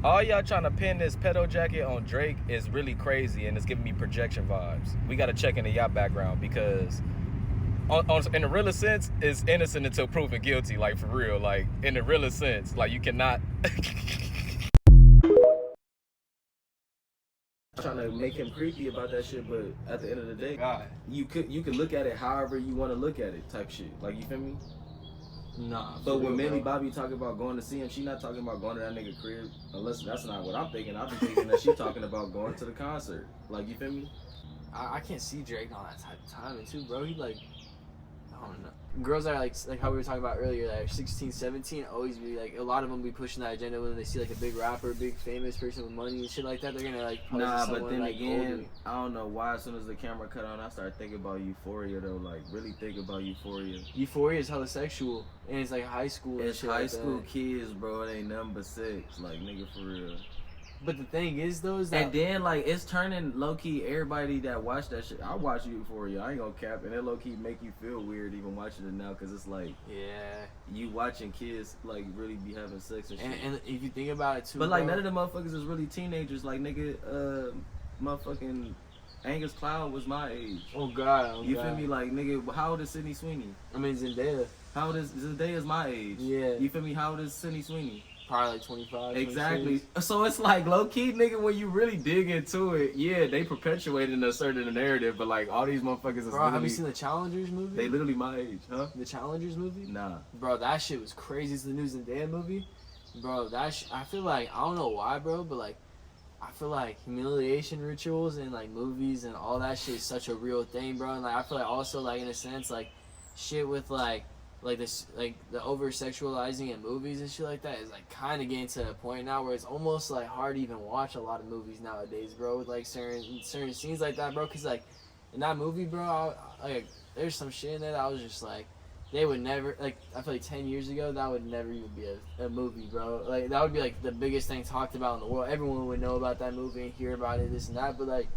All y'all trying to pin this pedo jacket on Drake is really crazy, and it's giving me projection vibes. We got to check into y'all background because, in the realest sense, it's innocent until proven guilty. Like, for real. Like, in the realest sense, like, you cannot. Trying to make him creepy about that shit, but at the end of the day, God. you could look at it however you want to look at it, type shit. Like, you feel me? Nah. But when Millie Bobby talking about going to see him, she not talking about going to that nigga crib. Unless that's not what I'm thinking. I'm thinking that she talking about going to the concert. Like, you feel me? I can't see Drake on that type of timing too, bro. He like, I don't know. Girls that are like how we were talking about earlier, like 16, 17, always be like, a lot of them be pushing that agenda when they see like a big rapper, big famous person with money and shit like that. They're gonna like post nah, someone, but then like, again, older. I don't know why. As soon as the camera cut on, I started thinking about Euphoria though. Like, really think about Euphoria. Euphoria is hella sexual, and it's like high school. It's and shit high like school that. kids, bro. It ain't nothing but sex. Like, nigga, for real. But the thing is, though, is that And then, like, it's turning low-key everybody that watch that shit. I watch Euphoria. I ain't gonna cap. And it low-key make you feel weird even watching it now. Because it's like, yeah, you watching kids, like, really be having sex and shit. and if you think about it, too, But, like, bro, none of the motherfuckers is really teenagers. Like, nigga, motherfucking Angus Cloud was my age. Oh, God. You feel me? Like, nigga, how old is Sydney Sweeney? I mean, Zendaya. How old is... Zendaya's my age. Yeah. You feel me? How old is Sydney Sweeney? Probably like 25. Exactly. 26. So it's like low key, nigga, when you really dig into it, yeah, they perpetuating a certain narrative, but like all these motherfuckers is Bro, have you seen the Challengers movie? They literally my age, huh? The Challengers movie? Nah. Bro, that shit was crazy. It's the new Zendaya movie. Bro, I feel like, I don't know why, bro, but like, I feel like humiliation rituals and like movies and all that shit is such a real thing, bro. And like, I feel like also like in a sense, like shit with like this, like the over sexualizing in movies and shit like that is like kind of getting to a point now where it's almost like hard to even watch a lot of movies nowadays, bro, with like certain scenes like that, bro. Cause like in that movie, bro, like there's some shit in there that I was just like, they would never, like, I feel like 10 years ago that would never even be a movie, bro. Like that would be like the biggest thing talked about in the world. Everyone would know about that movie and hear about it, this and that. But like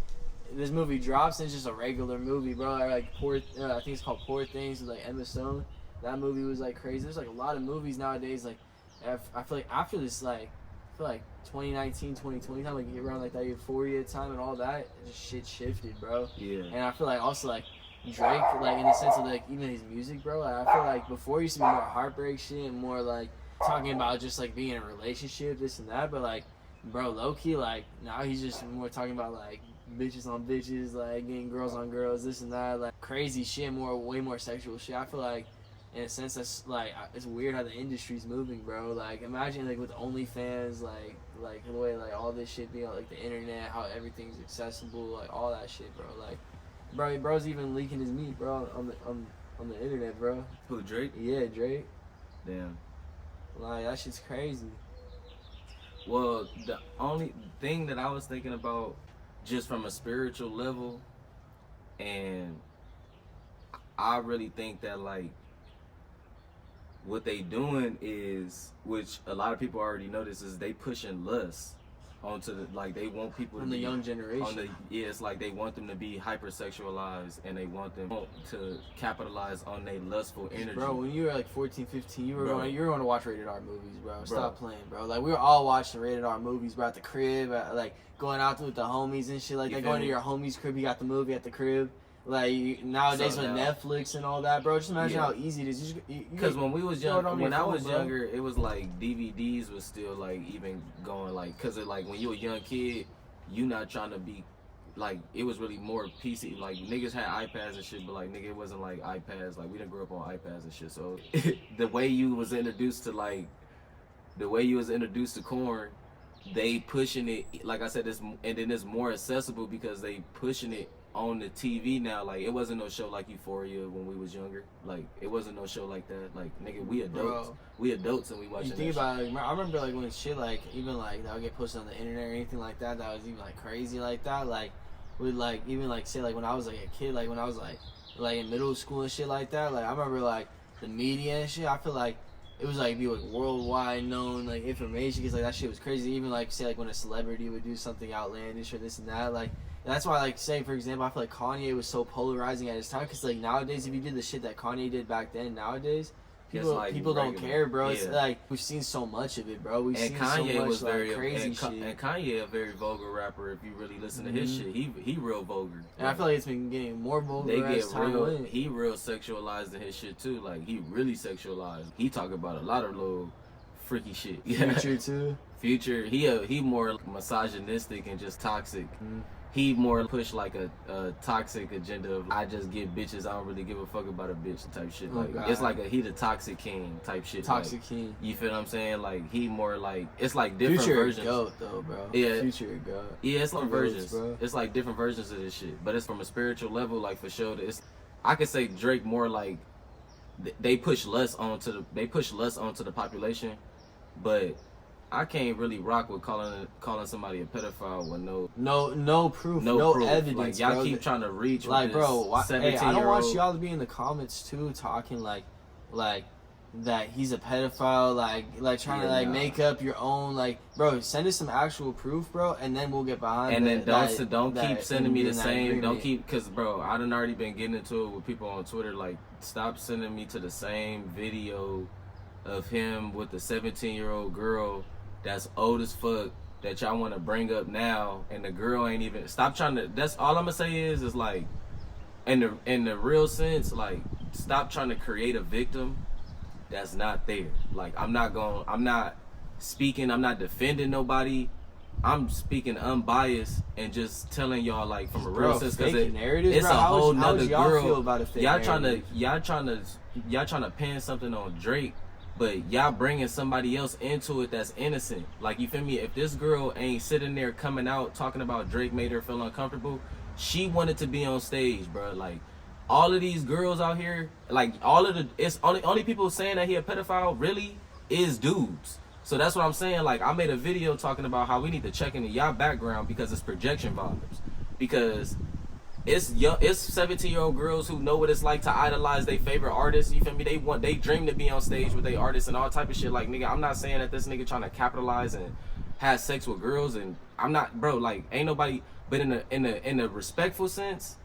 this movie drops and it's just a regular movie, bro. Like I think it's called Poor Things with like Emma Stone. That movie was like crazy. There's like a lot of movies nowadays. Like I feel like after this, like I feel like 2019, 2020 time, like around like that Euphoria time and all that, just shit shifted, bro. Yeah. And I feel like also like Drake, like in the sense of like even his music, bro. Like, I feel like before it used to be more heartbreak shit and more like talking about just like being in a relationship, this and that. But like, bro, low key, like now he's just more talking about like bitches on bitches, like getting girls on girls, this and that, like crazy shit, way more sexual shit. I feel like, in a sense, that's like it's weird how the industry's moving, bro. Like imagine like with OnlyFans, like the way like all this shit being on like the internet, how everything's accessible, like all that shit, bro. Like, bro's even leaking his meat, bro, on the internet, bro. Who, Drake? Yeah, Drake. Damn. Like that shit's crazy. Well, the only thing that I was thinking about, just from a spiritual level, and I really think that like what they doing is, which a lot of people already notice, is they pushing lust onto the, like they want people On the young generation. It's like they want them to be hypersexualized and they want them to capitalize on their lustful energy. Bro, when you were like 14, 15, you were going to watch rated R movies, bro. Stop playing, bro. Like we were all watching rated R movies, bro, at the crib, like going out with the homies and shit like that. Going to your homie's crib, you got the movie at the crib. Like nowadays with Netflix and all that, bro, just imagine how easy it is. Because when we was young, when I was younger, it was like DVDs was still like even going, like, because like when you a young kid, you not trying to be like, it was really more PC. Like niggas had iPads and shit, but like nigga, it wasn't like iPads. Like we didn't grow up on iPads and shit. So the way you was introduced to corn, they pushing it. Like I said, and then it's more accessible because they pushing it on the TV now. Like it wasn't no show like Euphoria when we was younger. Like it wasn't no show like that. Like nigga, we adults. Bro, we adults and we watching. You think about it, like, I remember like when shit like even like that would get posted on the internet or anything like that was even like crazy like that. Like with like even like say like when I was like a kid, like when I was like in middle school and shit like that. Like I remember like the media and shit. I feel like it was like be like worldwide known like information because like that shit was crazy. Even like say like when a celebrity would do something outlandish or this and that, like. And that's why, like, say, for example, I feel like Kanye was so polarizing at his time. Because, like, nowadays, if you did the shit that Kanye did back then, nowadays, People don't care, bro. Yeah. It's like we've seen so much of it, bro. We've And seen Kanye so much was very crazy shit. and Kanye a very vulgar rapper. If you really listen to his shit, he real vulgar. And I feel like it's been getting more vulgar as time went. He real sexualized in his shit too. Like he really sexualized. He talk about a lot of little freaky shit. Future too. Future, he more misogynistic and just toxic. He more push like a toxic agenda of I just get bitches, I don't really give a fuck about a bitch type shit. Like it's like he the toxic king type shit. Toxic like, king. You feel what I'm saying? Like he more like it's like different Future versions. Goat though, bro. Yeah. Future Goat. Yeah, it's like versions. Bro. It's like different versions of this shit. But it's from a spiritual level, like for sure. It's I could say Drake more like they push less onto the population, but I can't really rock with calling somebody a pedophile with no proof, no proof. evidence. Like y'all bro. keep trying to reach like, with bro. this 17-year-old. Hey, I don't want y'all to be in the comments too, talking like that he's a pedophile, like trying to make up your own, like, bro. Send us some actual proof, bro, and then we'll get behind. And then don't keep sending me the same. Agreement. Don't keep because, bro, I done already been getting into it with people on Twitter. Like, stop sending me to the same video of him with the 17-year-old girl that's old as fuck that y'all want to bring up now, and the girl ain't even. Stop trying to. That's all I'm gonna say is like, in the real sense, like, stop trying to create a victim that's not there. Like, I'm not speaking, I'm not defending nobody. I'm speaking unbiased and just telling y'all, like, from a real sense, because it's a whole nother girl. Feel about a fake y'all trying to pin something on Drake, but y'all bringing somebody else into it that's innocent. Like, you feel me? If this girl ain't sitting there coming out talking about Drake made her feel uncomfortable, she wanted to be on stage, bro. Like, all of these girls out here, like, it's only people saying that he a pedophile really is dudes. So that's what I'm saying. Like, I made a video talking about how we need to check into y'all background because it's projection vibes. Because it's 17-year-old girls who know what it's like to idolize their favorite artists. You feel me? They dream to be on stage with their artists and all type of shit. Like, nigga, I'm not saying that this nigga trying to capitalize and have sex with girls, and I'm not, bro. Like, ain't nobody. But in a respectful sense,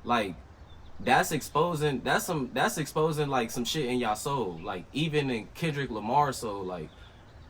like, that's exposing like some shit in y'all soul. Like, even in Kendrick Lamar's soul, like,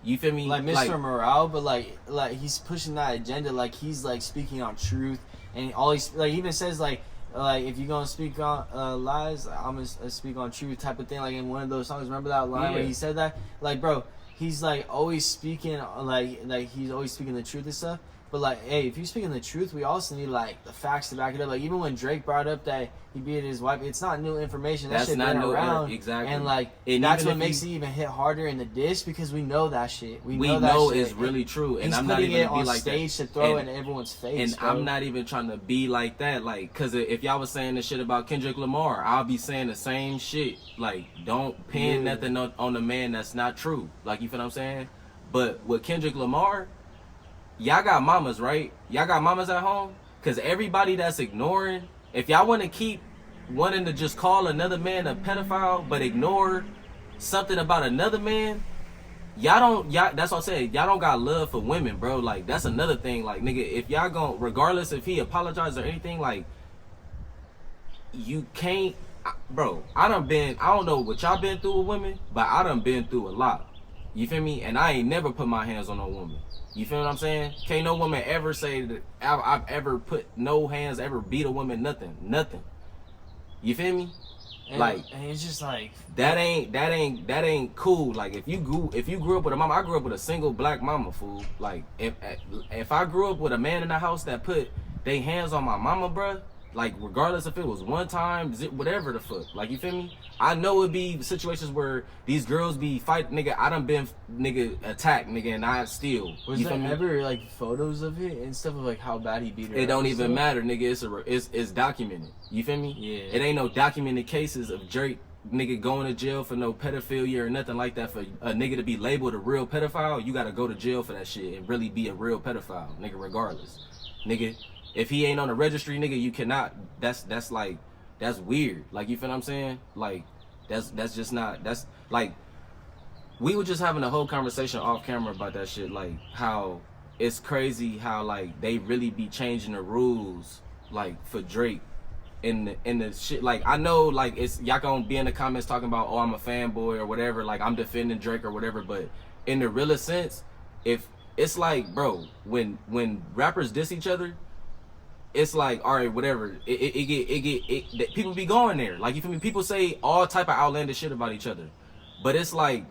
you feel me? Like Mr. Morale, but like he's pushing that agenda. Like, he's like speaking on truth, and all he's like even says like if you're gonna speak on lies, I'm gonna speak on truth type of thing. Like in one of those songs, remember that line where he said that? Like, bro, he's like always speaking like he's always speaking the truth and stuff. But like, hey, if you're speaking the truth, we also need like the facts to back it up. Like, even when Drake brought up that he beat his wife, it's not new information. That shit been around. Exactly. And like, that's what makes it even hit harder in the diss, because we know that shit. We know it's really true. And he's I'm not putting even it on like stage that. to throw in everyone's face. And bro. I'm not even trying to be like that. Like, cause if y'all was saying this shit about Kendrick Lamar, I'll be saying the same shit. Like, don't pin nothing on the man that's not true. Like, you feel what I'm saying? But with Kendrick Lamar, y'all got mamas, right? Y'all got mamas at home? Because everybody that's ignoring, if y'all want to keep wanting to just call another man a pedophile but ignore something about another man, y'all that's what I'm saying, y'all don't got love for women, bro. Like, that's another thing. Like, nigga, if y'all gon', regardless if he apologized or anything, like, you can't, bro, I don't know what y'all been through with women, but I done been through a lot. You feel me? And I ain't never put my hands on no woman. You feel what I'm saying? Can't no woman ever say that I've ever put no hands, ever beat a woman, nothing. You feel me? And, like, and it's just like that ain't cool. Like, if you grew up with a mama, I grew up with a single black mama, fool. Like, if I grew up with a man in the house that put they hands on my mama, bruh, like, regardless if it was one time, whatever the fuck, like, you feel me? I know it'd be situations where these girls be fighting, nigga. I done been, nigga, attacked, nigga, and I still. Was there ever like photos of it and stuff of like how bad he beat her? It don't even matter, nigga. It's documented. You feel me? Yeah. It ain't no documented cases of Drake, nigga, going to jail for no pedophilia or nothing like that. For a nigga to be labeled a real pedophile, you gotta go to jail for that shit and really be a real pedophile, nigga. Regardless, nigga. If he ain't on the registry, nigga, you cannot. That's weird. Like, you feel what I'm saying? Like, that's just not. That's like, we were just having a whole conversation off camera about that shit. Like, how it's crazy how, like, they really be changing the rules, like, for Drake in the shit, like I know like it's y'all gonna be in the comments talking about, oh, I'm a fanboy or whatever, like I'm defending Drake or whatever, but in the realest sense, if it's like, bro, when rappers diss each other, it's like, all right, whatever, people be going there, like, you feel me, people say all type of outlandish shit about each other, but it's like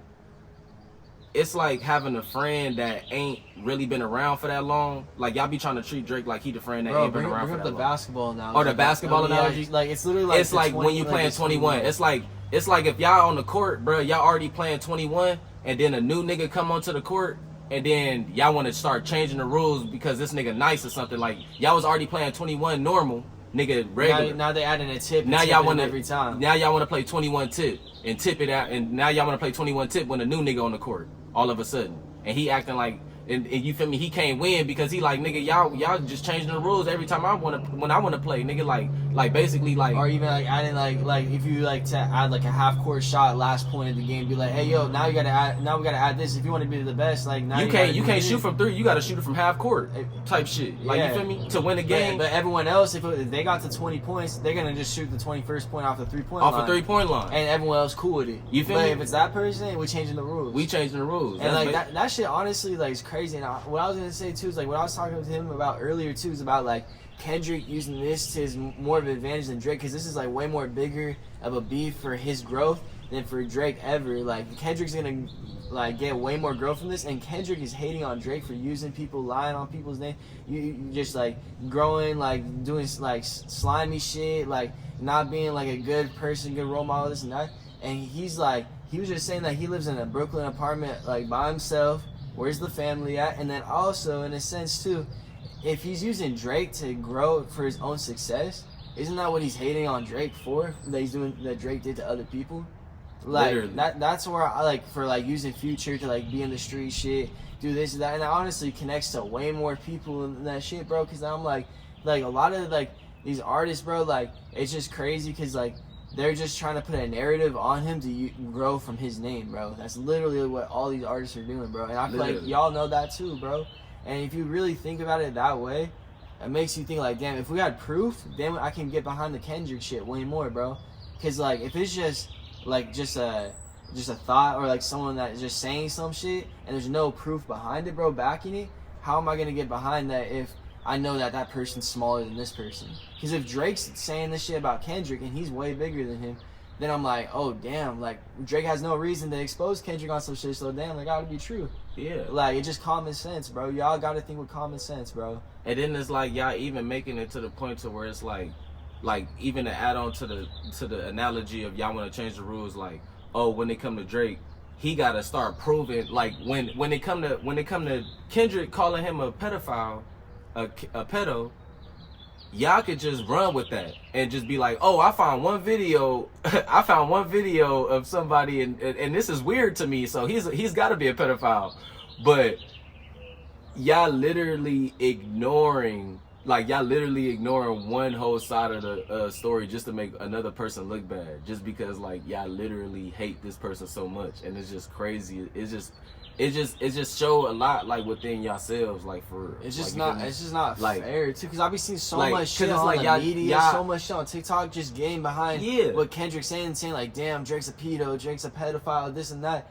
having a friend that ain't really been around for that long. Like, y'all be trying to treat Drake like he the friend that ain't been around for that long. The basketball analogy. Or the basketball analogy. Like, it's literally like, it's like when you playing 21. It's like if y'all on the court, bro, y'all already playing 21, and then a new nigga come onto the court, and then y'all want to start changing the rules because this nigga nice or something. Like, y'all was already playing 21 normal, nigga regular. Now they adding a tip. Now y'all want to every time. Now y'all want to play 21 tip and tip it out, and now y'all want to play 21 tip when a new nigga on the court all of a sudden, and he acting like, and you feel me, he can't win because he like, nigga, y'all just changing the rules every time when I want to play, nigga, like basically like, or even like adding like if you like to add like a half court shot last point of the game, be like, hey yo, now we gotta add this if you want to be the best. Like, now you can't shoot from 3, you gotta shoot it from half court type shit. Like, you feel me, to win the game. But everyone else, if they got to 20 points, they're gonna just shoot the 21st point off the 3-point line. Off the 3-point line, and everyone else cool with it. You feel me? If it's that person, we're changing the rules. We changing the rules, and like that shit honestly like is crazy. And what I was gonna say too is like what I was talking to him about earlier too is about like Kendrick using this to his more of an advantage than Drake, because this is like way more bigger of a beef for his growth than for Drake ever. Like, Kendrick's gonna like get way more growth from this, and Kendrick is hating on Drake for using people, lying on people's name. You just like growing, like doing like slimy shit, like not being like a good person, good role model, this and that. And he's like, he was just saying that he lives in a Brooklyn apartment like by himself. Where's the family at? And then also, in a sense too, if he's using Drake to grow for his own success, isn't that what he's hating on Drake for? That Drake did to other people? Like, literally. That's where I like, for like using Future to like be in the street shit, do this and that, and that honestly connects to way more people than that shit, bro. Cause I'm like a lot of like these artists, bro, like it's just crazy, cause like they're just trying to put a narrative on him to grow from his name, bro. That's literally what all these artists are doing, bro. And I feel like y'all know that too, bro. And if you really think about it that way, it makes you think like, damn, if we had proof, then I can get behind the Kendrick shit way more, bro. Cause like if it's just a thought, or like someone that is just saying some shit and there's no proof behind it, bro, backing it, how am I gonna get behind that if I know that person's smaller than this person? Because if Drake's saying this shit about Kendrick and he's way bigger than him, then I'm like, oh damn, like Drake has no reason to expose Kendrick on some shit, so damn, it gotta be true. Yeah. Like, it's just common sense, bro. Y'all gotta think with common sense, bro. And then it's like y'all even making it to the point to where it's like even to add on to the analogy of y'all want to change the rules, like, oh, when it come to Drake, he gotta start proving, like when it come to Kendrick calling him a pedophile, a pedo, y'all could just run with that and just be like, oh, I found one video of somebody and this is weird to me, so he's got to be a pedophile. But y'all literally ignoring one whole side of the story just to make another person look bad, just because like y'all literally hate this person so much. And it's just crazy. It just show a lot, like, within yourselves, like, for it's just like, not like, fair too, because I've been seeing so like, much shit on the media, so much shit on TikTok just getting behind what Kendrick's saying like, damn, Drake's a pedo, Drake's a pedophile, this and that.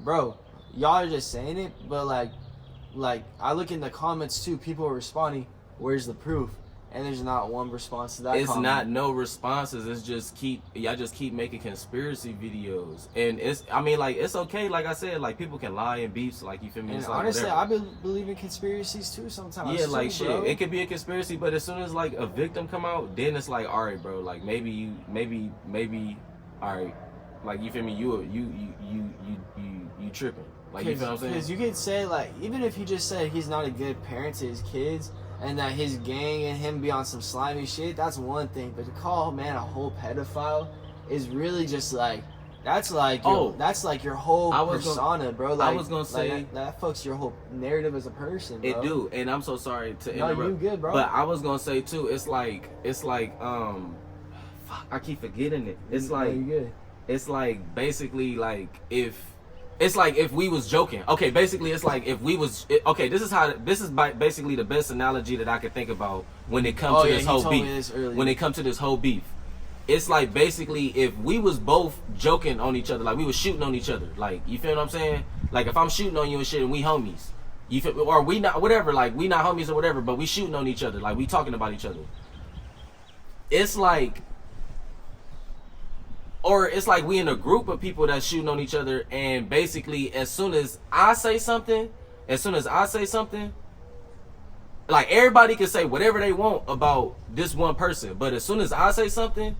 Bro, y'all are just saying it, but like I look in the comments too, people are responding, where's the proof? And there's not one response to that. It's comment. not no responses. It's just y'all just keep making conspiracy videos, and it's okay. Like I said, like, people can lie and beefs, like, you feel me. And it's like, honestly, whatever. I believe in conspiracies too sometimes. Yeah, like, too, shit, bro. it could be a conspiracy, but as soon as like a victim come out, then it's like, all right, bro, like maybe, all right, like, you feel me. You tripping. Like, you feel what I'm saying? Because you could say, like, even if you just said he's not a good parent to his kids, and that his gang and him be on some slimy shit, that's one thing. But to call man a whole pedophile is really just like, that's like your whole persona, bro. Like, I was gonna say that fucks your whole narrative as a person, bro. It do, and I'm so sorry to interrupt. No, you good, bro. But I was gonna say too, it's like fuck, I keep forgetting it. It's like, you good. It's like basically like if we was joking. Okay, basically it's like if we was okay. This is basically the best analogy that I could think about when it comes to this whole beef. When when it comes to this whole beef. It's like basically if we was both joking on each other, like we was shooting on each other, like you feel what I'm saying? Like if I'm shooting on you and shit and we homies, you feel, or we not whatever, like we not homies or whatever, but we shooting on each other, like we talking about each other. It's like, or it's like we in a group of people that's shooting on each other, and basically as soon as I say something, like everybody can say whatever they want about this one person, but as soon as I say something,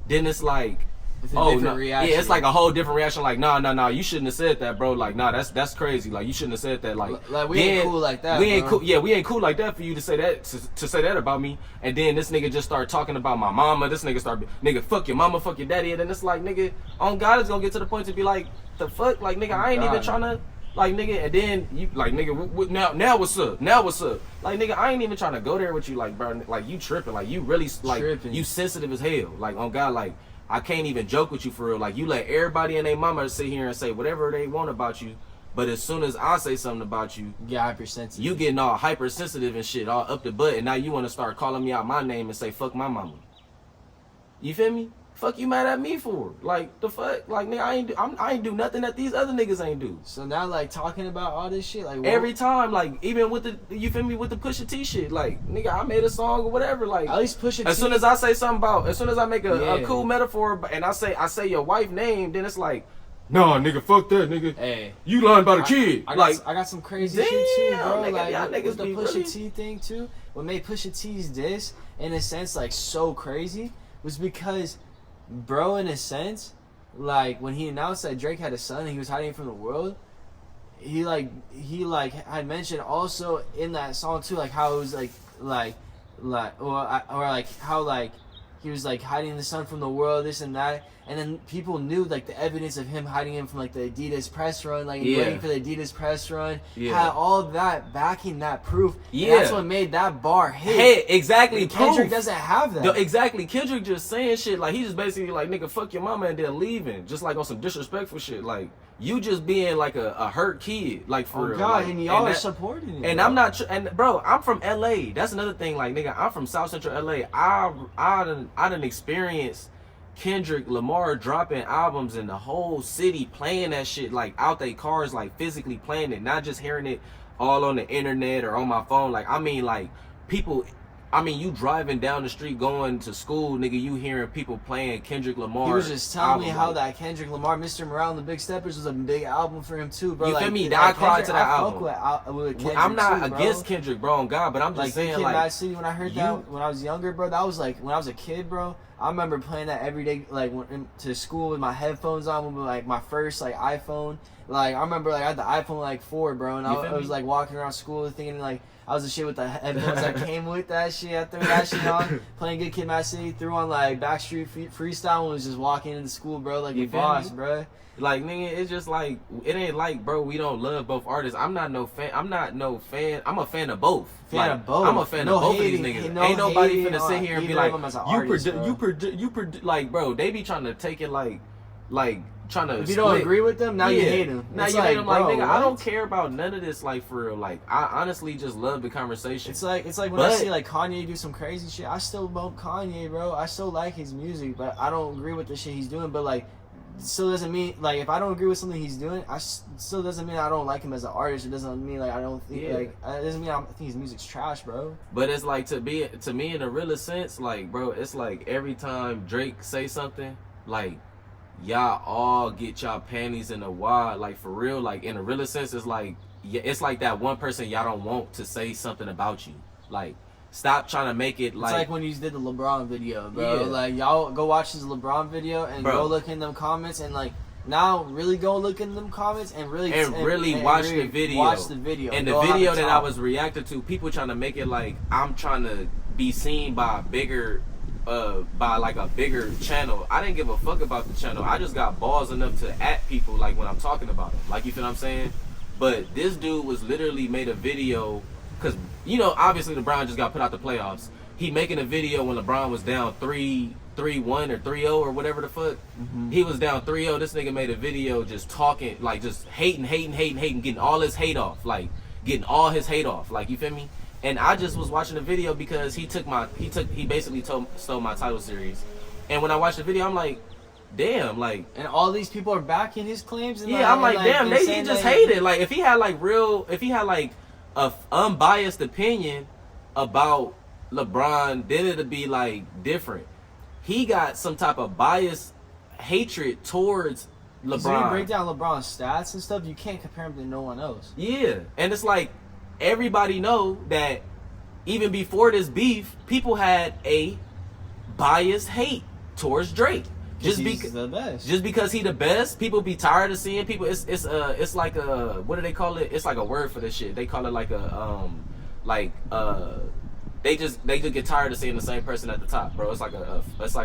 then it's like, it's a different reaction. Yeah, it's like a whole different reaction. Like, nah, you shouldn't have said that, bro. Like, nah, that's crazy. Like, you shouldn't have said that. Like we ain't cool like that. We ain't cool. Yeah, we ain't cool like that for you to say that to say that about me. And then this nigga just start talking about my mama. This nigga start, nigga, fuck your mama, fuck your daddy. And then it's like, nigga, on God is gonna get to the point to be like, the fuck, like, nigga, I ain't even trying to. Like, nigga, and then you, like, nigga, now what's up? Now what's up? Like, nigga, I ain't even trying to go there with you, like, bro, like, you tripping, like, you really, like, you sensitive as hell, like, on God, like, I can't even joke with you for real, like, you let everybody and their mama sit here and say whatever they want about you, but as soon as I say something about you, get hypersensitive. You getting all hypersensitive and shit, all up the butt, and now you want to start calling me out my name and say, fuck my mama. You feel me? Fuck you mad at me for? Like, the fuck? Like, nigga, I ain't do nothing that these other niggas ain't do. So now, like, talking about all this shit, like, every time, like, even with the, you feel me, with the Pusha T shit, like, nigga, I made a song or whatever, like, at least Pusha T. As soon as I say something about, as soon as I make a cool metaphor and I say your wife name, then it's like, nah, nigga, fuck that, nigga. Hey, you lying about a kid. I got some crazy damn, shit too, bro. Nigga, like, y'all with the Pusha really... T thing too, what made Pusha T's diss, in a sense, like, so crazy, was because, bro, in a sense, like, when he announced that Drake had a son and he was hiding it from the world, he had mentioned also in that song too, like, how it was how, like, he was, like, hiding the son from the world, this and that, and then people knew, like, the evidence of him hiding him from, like, the Adidas press run, like, waiting for the Adidas press run, had all that backing that proof, and that's what made that bar hit. Hey, exactly. And Kendrick doesn't have that. No, exactly. Kendrick just saying shit, like, he just basically like, nigga, fuck your mama, and then leaving, just like on some disrespectful shit, like, you just being like a hurt kid, like, for real. God, like, and y'all are supporting it. And bro. I'm not, and bro, I'm from LA. That's another thing, like, nigga, I'm from South Central LA. I done experienced Kendrick Lamar dropping albums and the whole city playing that shit, like, out they cars, like, physically playing it, not just hearing it all on the internet or on my phone. Like, I mean, like, people, I mean, you driving down the street going to school, nigga, you hearing people playing Kendrick Lamar. He was just telling me how that Kendrick Lamar, Mr. Morale and the Big Steppers was a big album for him too, bro. You like, feel me? Like, I cried to that I album. With Kendrick I'm not too, against Kendrick, bro, on God, but I'm just saying, like, Mad City, when I heard that when I was younger, bro, that was like, when I was a kid, bro, I remember playing that every day, like, to school with my headphones on, with, like, my first, like, iPhone. Like, I remember, like, I had the iPhone, like, 4, bro, and I was, like, walking around school thinking, like, I was the shit with the headphones that came with that shit. I threw that shit on, playing Good Kid, Mad City, threw on, like, Backstreet Freestyle, and was just walking into school, bro, like a boss, bro. Like, nigga, it's just like, it ain't like, bro, we don't love both artists. I'm a fan of both. I'm a fan of both of both of these niggas. Ain't nobody finna sit here and be like, like, bro, they be trying to take it like trying to. If you don't agree with them, now you hate them. Now you hate them, like, nigga, I don't care about none of this, like, for real. Like, I honestly just love the conversation. It's like when I see, like, Kanye do some crazy shit, I still love Kanye, bro. I still like his music, but I don't agree with the shit he's doing. But, like, still doesn't mean, like, if I don't agree with something he's doing, still doesn't mean I don't like him as an artist. It doesn't mean, like, I don't think, like, it doesn't mean I think his music's trash, bro. But it's like, to me, in a realest sense, like, bro, it's like every time Drake say something, like, y'all all get y'all panties in a wad, like, for real. Like, in a realest sense, it's like that one person y'all don't want to say something about you. Like, stop trying to make it like... It's like when you did the LeBron video, bro. Yeah. Like, y'all go watch his LeBron video and go look in them comments and, like, now really go look in them comments and really watch the video. Watch the video. And the video that I was reacting to, people trying to make it like I'm trying to be seen by a bigger channel. I didn't give a fuck about the channel. I just got balls enough to at people, like, when I'm talking about them. Like, you feel what I'm saying? But this dude was literally made a video, because, you know, obviously LeBron just got put out the playoffs. He making a video when LeBron was down 3-1 or 3-0 or whatever the fuck. Mm-hmm. He was down 3-0. This nigga made a video just talking, like, just hating, getting all his hate off. Like, getting all his hate off. Like, you feel me? And I just was watching the video because he basically stole my title series. And when I watched the video, I'm like, damn, like, and all these people are backing his claims. And yeah, I'm like, damn, he just hated. Like, if he had like a unbiased opinion about LeBron, then it'd be like different. He got some type of biased hatred towards LeBron. So you break down LeBron's stats and stuff, you can't compare him to no one else. Yeah, and it's like everybody know that even before this beef, people had a biased hate towards Drake. Just because the best. Just because he the best, people be tired of seeing people. It's like a, what do they call it? It's like a word for this shit. They call it like a they just get tired of seeing the same person at the top, bro. It's like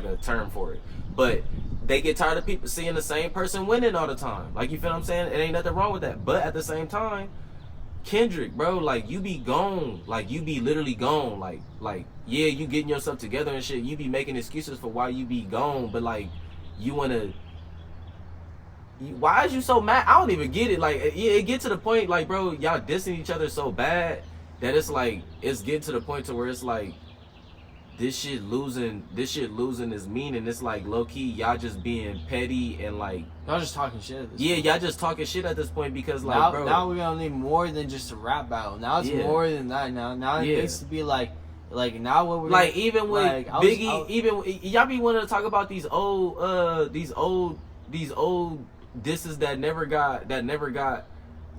a term for it. But they get tired of people seeing the same person winning all the time. Like, you feel what I'm saying? It ain't nothing wrong with that. But at the same time, Kendrick, bro, like, you be gone. Like, you be literally gone. Like yeah, you getting yourself together and shit. You be making excuses for why you be gone. But like, you wanna. Why is you so mad? I don't even get it. Like, it get to the point, like, bro, y'all dissing each other so bad that it's like, it's getting to the point to where it's like, this shit losing its meaning. It's like, low key, y'all just being petty and like, y'all just talking shit at this yeah, point. y'all just talking shit at this point because, like, now, bro, now we're gonna need more than just a rap battle. Now it's more than that. Now it needs to be like now what we're like, even with like, Biggie, even y'all be wanting to talk about these old disses that never got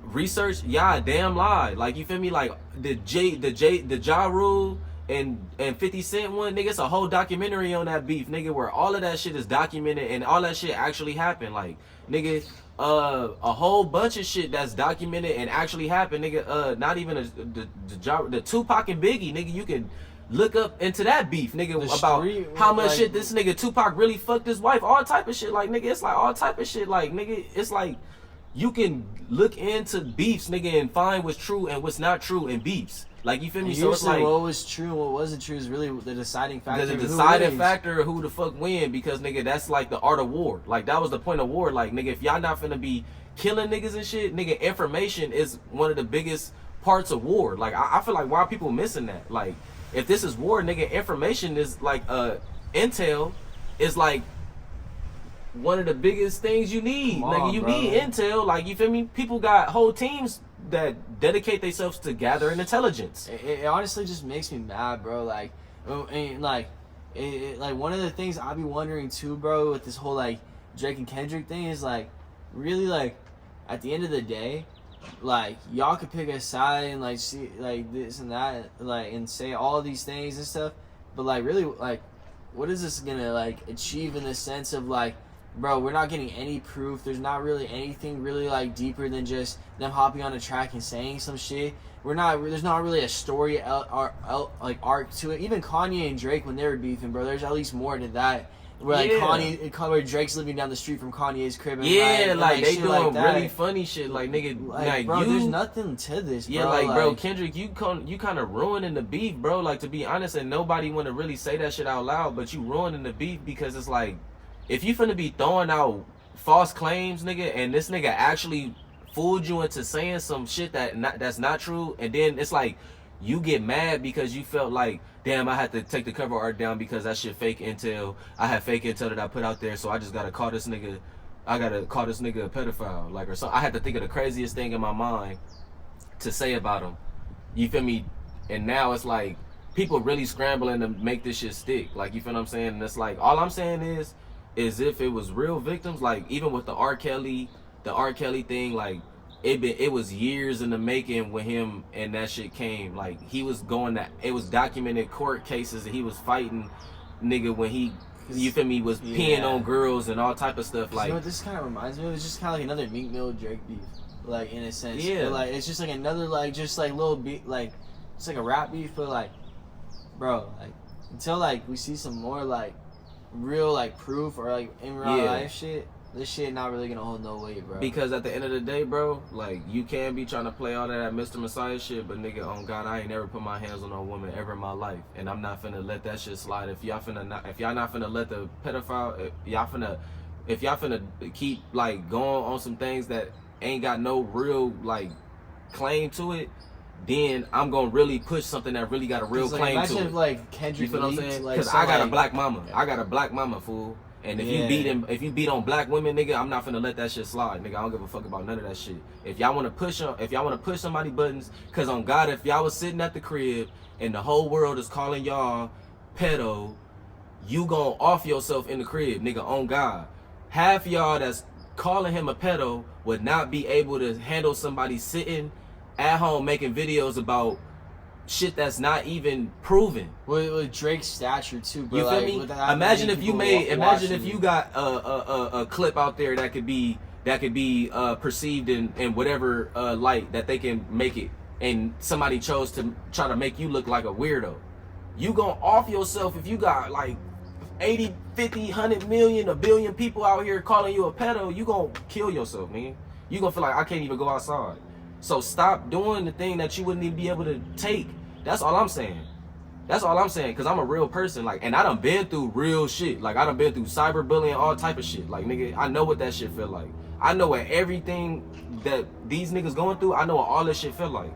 research. Y'all damn lie. Like, you feel me? Like the Ja Rule and 50 Cent one, nigga, it's a whole documentary on that beef, nigga, where all of that shit is documented and all that shit actually happened. Like, nigga, a whole bunch of shit that's documented and actually happened, nigga. Not even the Tupac and Biggie, nigga. You can look up into that beef, nigga, about how much shit this nigga Tupac really fucked his wife, all type of shit. Like, nigga, it's like all type of shit. Like, nigga, it's like you can look into beefs, nigga, and find what's true and what's not true in beefs. Like, you feel me? So it's like, what was true and what wasn't true is really the deciding factor. The deciding factor of who the fuck win, because, nigga, that's like the art of war. Like, that was the point of war. Like, nigga, if y'all not finna be killing niggas and shit, nigga, information is one of the biggest parts of war. Like, I feel like, why are people missing that? Like, if this is war, nigga, information is like, intel is like one of the biggest things you need. Nigga, you need intel. Like, you feel me? People got whole teams that dedicate themselves to gathering intelligence. It honestly just makes me mad, bro. Like, and like one of the things I be wondering too, bro, with this whole like Drake and Kendrick thing is like, really, like, at the end of the day, like, y'all could pick a side and like see like this and that, like, and say all these things and stuff, but like, really, like, what is this gonna like achieve in the sense of like, bro, we're not getting any proof. There's not really anything really like deeper than just them hopping on a track and saying some shit. There's not really a story arc to it. Even Kanye and Drake, when they were beefing, bro, there's at least more to that. Where like where Drake's living down the street from Kanye's crib. And like they doing like really funny shit. Like, nigga, like, bro, you, there's nothing to this, bro. Yeah, like, bro, Kendrick, you kind of ruining the beef, bro. Like, to be honest, and nobody want to really say that shit out loud, but you ruining the beef because it's like, if you finna be throwing out false claims, nigga, and this nigga actually fooled you into saying some shit that's not true, and then it's like you get mad because you felt like, damn, I had to take the cover art down because that shit fake intel. I had fake intel that I put out there, so I just gotta call this nigga. I gotta call this nigga a pedophile, like, or so. I had to think of the craziest thing in my mind to say about him. You feel me? And now it's like people really scrambling to make this shit stick. Like, you feel what I'm saying? And it's like, all I'm saying is if it was real victims, like, even with the R. Kelly thing, like, it was years in the making with him, and that shit came. Like, he was it was documented court cases that he was fighting, nigga, when he, you feel me, was peeing on girls and all type of stuff. Like, you know what this kind of reminds me of? It's just kind of like another Meek Mill Drake beef, like, in a sense. Yeah. But, like, it's just like another, like, just like little beef, like, it's like a rap beef, but like, bro, like, until like we see some more like real like proof or like in real life shit, this shit not really gonna hold no weight, bro. Because at the end of the day, bro, like, you can be trying to play all that Mr. Messiah shit, but nigga, on God, I ain't never put my hands on a woman ever in my life, and I'm not finna let that shit slide. If y'all not finna let the pedophile, if y'all finna keep like going on some things that ain't got no real like claim to it, then I'm gonna really push something that really got a real claim imagine to if, it. like, Kendrick, You feel what I'm leaked, saying? like, Because so, I got a like- black mama. I got a black mama, fool. And if you beat on black women, nigga, I'm not finna let that shit slide, nigga. I don't give a fuck about none of that shit. If y'all wanna push somebody buttons, cause on God, if y'all was sitting at the crib and the whole world is calling y'all pedo, you gon' off yourself in the crib, nigga. On God, half y'all that's calling him a pedo would not be able to handle somebody sitting at home making videos about shit that's not even proven. With Drake's stature too, bro. You feel like, me? with that Imagine many if you people imagine if watching you got a clip out there that could be perceived in whatever light that they can make it, and somebody chose to try to make you look like a weirdo. You gonna off yourself if you got like 80, 50, 100 million, a billion people out here calling you a pedo. You gonna kill yourself, man. You gonna feel like I can't even go outside. So stop doing the thing that you wouldn't even be able to take. That's all I'm saying. That's all I'm saying, cause I'm a real person, like, and I done been through real shit. Like, I done been through cyberbullying, all type of shit. Like, nigga, I know what that shit feel like. I know what everything that these niggas going through, I know what all this shit feel like.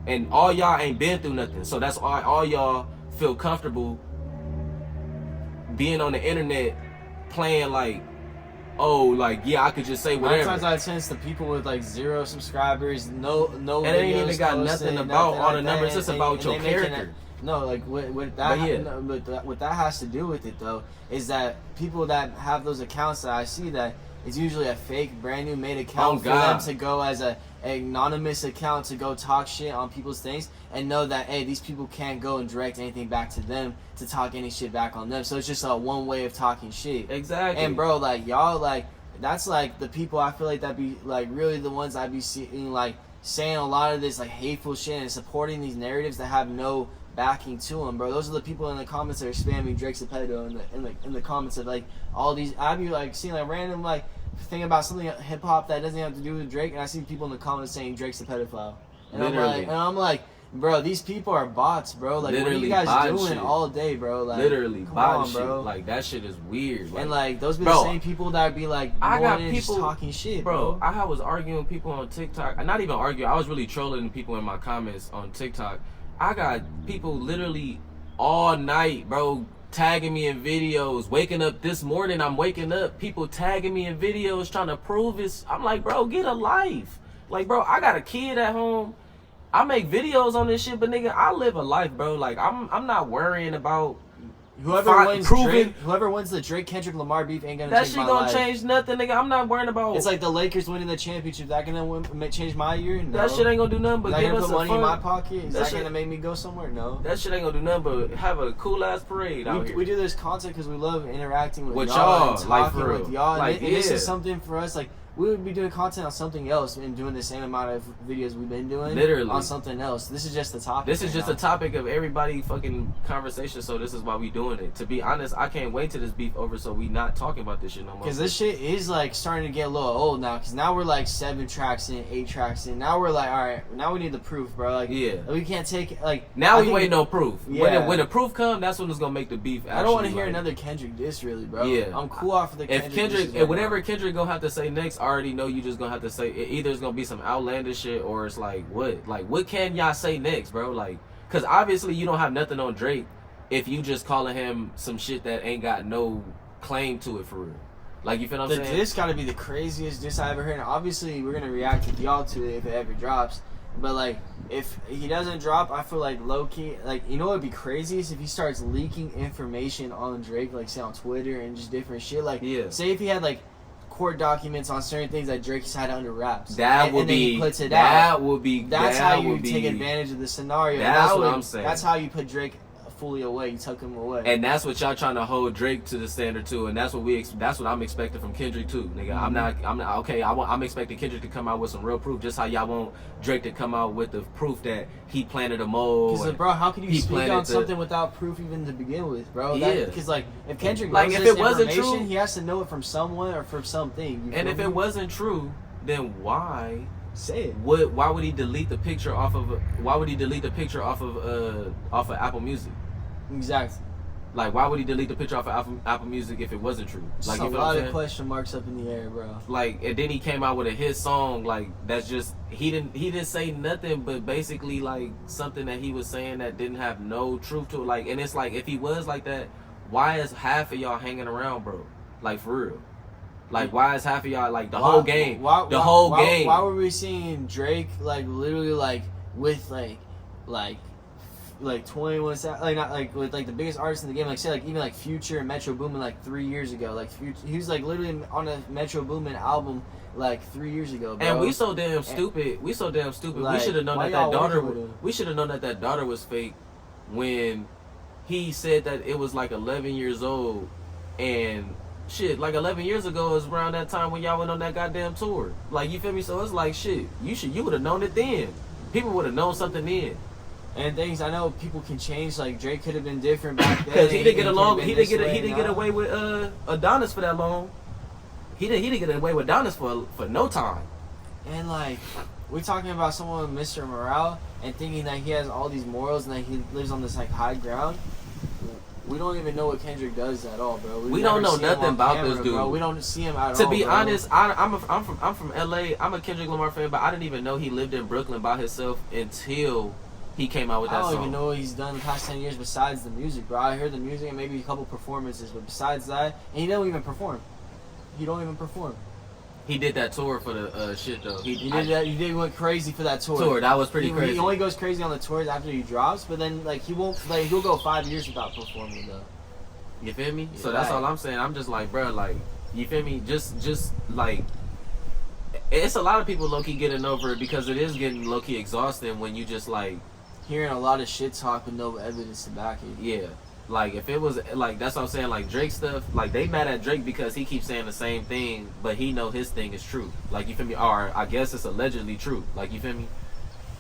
And all y'all ain't been through nothing. So that's why all y'all feel comfortable being on the internet playing like, oh, like, yeah, I could just say whatever. 9 times out of 10, it's the people with like 0 subscribers, no And it ain't even got nothing about all the numbers. It's about your character. No, like what that, But yeah. what that has to do with it though is that people that have those accounts that I see, that it's usually a fake, brand new made account for them to go as an anonymous account to go talk shit on people's things, and know that, hey, these people can't go and direct anything back to them to talk any shit back on them. So it's just a one way of talking shit. Exactly. And bro, like, y'all, like, that's like the people I feel like that be like really the ones I be seeing, like, saying a lot of this like hateful shit and supporting these narratives that have no backing to them, bro. Those are the people in the comments that are spamming Drake's a pedo in the comments of like all these. I be like seeing like random like thing about something hip hop that doesn't have to do with Drake, and I see people in the comments saying Drake's a pedophile. And I'm like, bro, these people are bots, bro. Like, what are you guys doing shit all day, bro? Like, literally come bot on, shit. bro. Like, that shit is weird. Like, and like those be bro, the same people that be like, I got people just talking shit, bro. bro. I was arguing with people on TikTok. Not even arguing. I was really trolling people in my comments on TikTok. I got people literally all night, bro, tagging me in videos. Waking up this morning, I'm waking up, people tagging me in videos trying to prove it. I'm like, bro, get a life. Like, bro, I got a kid at home. I make videos on this shit, but nigga, I live a life, bro. Like, I'm not worrying about whoever wins the Drake Kendrick Lamar beef ain't gonna that change shit my gonna life. change nothing, nigga. I'm not worrying about. It's like the Lakers winning the championship. That gonna change my year? No. That shit ain't gonna do nothing but Is that give gonna us put a money fun. in my pocket? Is That that shit- gonna make me go somewhere? No. That shit ain't gonna do nothing but have a cool ass parade out here. We do this content because we love interacting with With y'all y'all, and like, talking for real. with y'all. Like, And this yeah. is something for us. Like, we would be doing content on something else and doing the same amount of videos we've been doing. Literally. On something else. This is just the topic. This is right just now. a topic of everybody fucking conversation, so this is why we doing it. To be honest, I can't wait till this beef over so we not talking about this shit no more. Because this shit is like starting to get a little old now. Because now we're like 7 tracks in, 8 tracks in. Now we're like, all right, now we need the proof, bro. Like, Yeah. we can't take like. Now I we think- waiting on proof. Yeah. When the proof come, that's when it's gonna make the beef. I don't want to actually, hear like, another Kendrick diss, really, bro. Yeah. I'm cool off of the If Kendrick, disses right whatever now. Kendrick gonna have to say next, I already know you just gonna have to say either it's gonna be some outlandish shit or it's like what can y'all say next, bro? Like, cause obviously you don't have nothing on Drake if you just calling him some shit that ain't got no claim to it for real. Like, you feel what I'm The saying? diss gotta be the craziest diss I ever heard. And obviously, we're gonna react with y'all to it if it ever drops. But like, if he doesn't drop, I feel like low key, like, you know what would be crazy is if he starts leaking information on Drake, like say on Twitter and just different shit. Like, Yeah. say if he had like court documents on certain things that Drake's had under wraps. That and would then he be. puts it That out. would be. That's that how you would be, take advantage of the scenario. That's That what would- I'm saying. That's how you put Drake fully away. You took him away. And that's what y'all trying to hold Drake to the standard too, and that's what that's what I'm expecting from Kendrick too, nigga. Mm-hmm. I'm not okay. I'm expecting Kendrick to come out with some real proof, just how y'all want Drake to come out with the proof that he planted a mole. Because, and bro, how can you he speak planted on the- something without proof even to begin with, bro? Yeah. Because, like, if Kendrick Like, knows if this it wasn't information, true- he has to know it from someone or from something. You And feel if me? it wasn't true, then why? Say it. Why would he delete the picture off of? Why would he delete the picture off of Apple Music? Exactly. Like, why would he delete the picture off of Apple Music if it wasn't true? Like, Just a lot of question marks up in the air, bro. Like, and then he came out with a hit song. Like, that's just he didn't say nothing, but basically like something that he was saying that didn't have no truth to it. Like, and it's like if he was like that, why is half of y'all hanging around, bro? Like, for real. Like, why is half of y'all like the whole game? The whole game. Why were we seeing Drake like literally like with like 21 like not like with like the biggest artists in the game, like say like even like Future and Metro Boomin like 3 years ago, like Future, he was like literally on a Metro Boomin album like 3 years ago, bro. And we so damn stupid. We so damn stupid. Like, we should have known that daughter. We should have known that daughter was fake when he said that it was like 11 years old, and shit, like 11 years ago is around that time when y'all went on that goddamn tour. Like, you feel me? So it's like shit. You would have known it then. People would have known something then. And things I know people can change. Like Drake could have been different back then. Because he didn't get along. He didn't get away with Adonis for that long. He didn't get away with Adonis for no time. And like we're talking about someone, Mr. Morale, and thinking that he has all these morals and that he lives on this like high ground. We don't even know what Kendrick does at all, bro. We don't know nothing about this dude. Bro. We don't see him at all. To be honest, I'm from LA. I'm a Kendrick Lamar fan, but I didn't even know he lived in Brooklyn by himself until he came out with that song. I don't even know what he's done the past 10 years besides the music, bro. I heard the music and maybe a couple performances, but besides that, and he don't even perform. He don't even perform. He did that tour for the shit though. He went crazy for that tour. That was pretty crazy. He only goes crazy on the tours after he drops, but then like he won't like he'll go 5 years without performing though. You feel me? Yeah, so that's all I'm saying. I'm just like, bro, like, you feel me? Just like, it's a lot of people low key getting over it because it is getting low key exhausting when you just like hearing a lot of shit talk with no evidence to back it. Yeah. Like, if it was, like, that's what I'm saying, like, Drake stuff, like, they mad at Drake because he keeps saying the same thing, but he know his thing is true. Like, you feel me? Or, I guess it's allegedly true. Like, you feel me?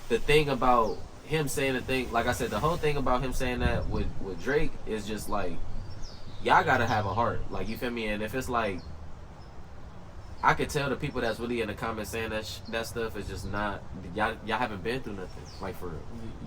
The thing about him saying the thing, like I said, the whole thing about him saying that with Drake is just, like, y'all gotta have a heart. Like, you feel me? And if it's, like, I could tell the people that's really in the comments saying that stuff is just not, y'all haven't been through nothing, like, for real.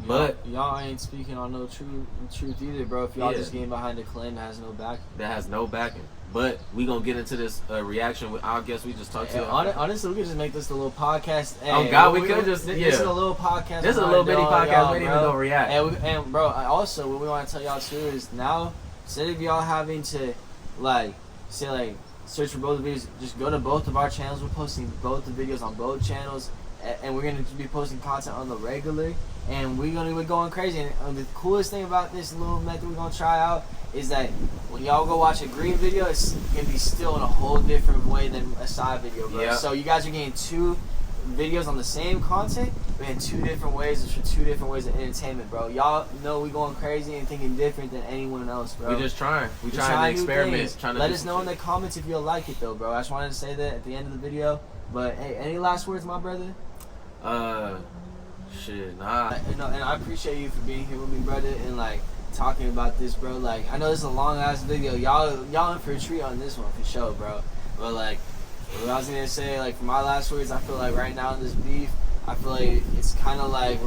But y'all ain't speaking on no truth either, bro. If y'all just getting behind a claim that has no backing. That has no backing. But we gonna get into this reaction. I guess we just talked to you. Honestly, we could just make this a little podcast. Oh God, we could just This is a little podcast. This is a little bitty podcast. We didn't even gonna react. And bro, also what we want to tell y'all too is now instead of y'all having to like say like search for both the videos, just go to both of our channels. We're posting both the videos on both channels, and we're gonna be posting content on the regular. And we're gonna be going crazy. And the coolest thing about this little method we're gonna try out is that when y'all go watch a green video, it's gonna be still in a whole different way than a side video, bro. Yeah. So you guys are getting two videos on the same content, but in two different ways. It's for two different ways of entertainment, bro. Y'all know we going crazy and thinking different than anyone else, bro. We just trying. We trying to experiment. Let us know in the comments if you'll like it, though, bro. I just wanted to say that at the end of the video. But hey, any last words, my brother? Shit, nah. And I appreciate you for being here with me, brother, and like talking about this, bro. Like, I know this is a long ass video. Y'all in for a treat on this one for sure, bro. But like, what I was gonna say, like, for my last words, I feel like right now in this beef, I feel like it's kind of like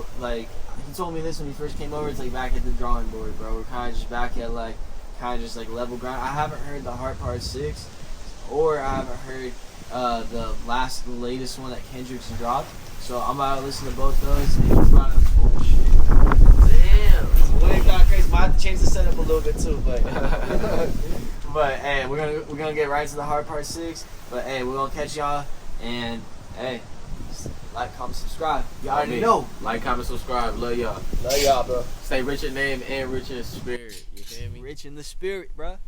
he told me this when he first came over. It's like back at the drawing board, bro. We're kind of just back at like kind of just like level ground. I haven't heard the Heart Part 6, or I haven't heard the latest one that Kendrick's dropped. So I'm about to listen to both those. And oh shit! Damn, way got crazy. Might have to change the setup a little bit too, but but hey, we're gonna get right to the Hard Part 6. But hey, we're gonna catch y'all, and hey, like, comment, subscribe. Y'all already know. Like, comment, subscribe. Love y'all. Love y'all, bro. Stay rich in name and rich in spirit. You feel me? Rich in the spirit, bro.